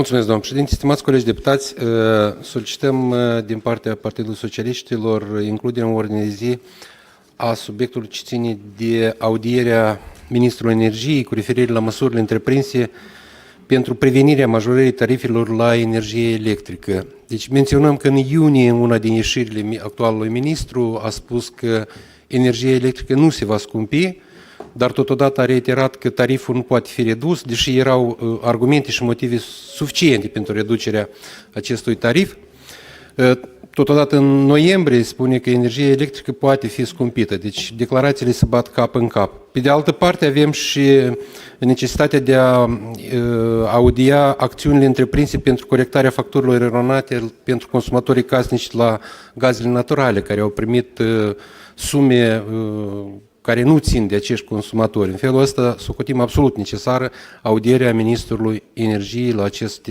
Mulțumesc, doamnă președinte. Stimați colegi deputați, solicităm din partea Partidului Socialiștilor includerea în ordine de zi a subiectului ce ține de audierea Ministrului Energiei cu referire la măsurile întreprinse pentru prevenirea majorării tarifelor la energie electrică. Deci menționăm că în iunie, în una din ieșirile actualului ministru, a spus că energia electrică nu se va scumpi, dar totodată a reiterat că tariful nu poate fi redus, deși erau argumente și motive suficiente pentru reducerea acestui tarif. Totodată în noiembrie spune că energia electrică poate fi scumpită, deci declarațiile se bat cap în cap. Pe de altă parte avem și necesitatea de a audia acțiunile întreprinse pentru corectarea facturilor eronate pentru consumatorii casnici la gazele naturale, care au primit sume care nu țin de acești consumatori. În felul ăsta socotim absolut necesară audierea Ministrului Energiei la aceste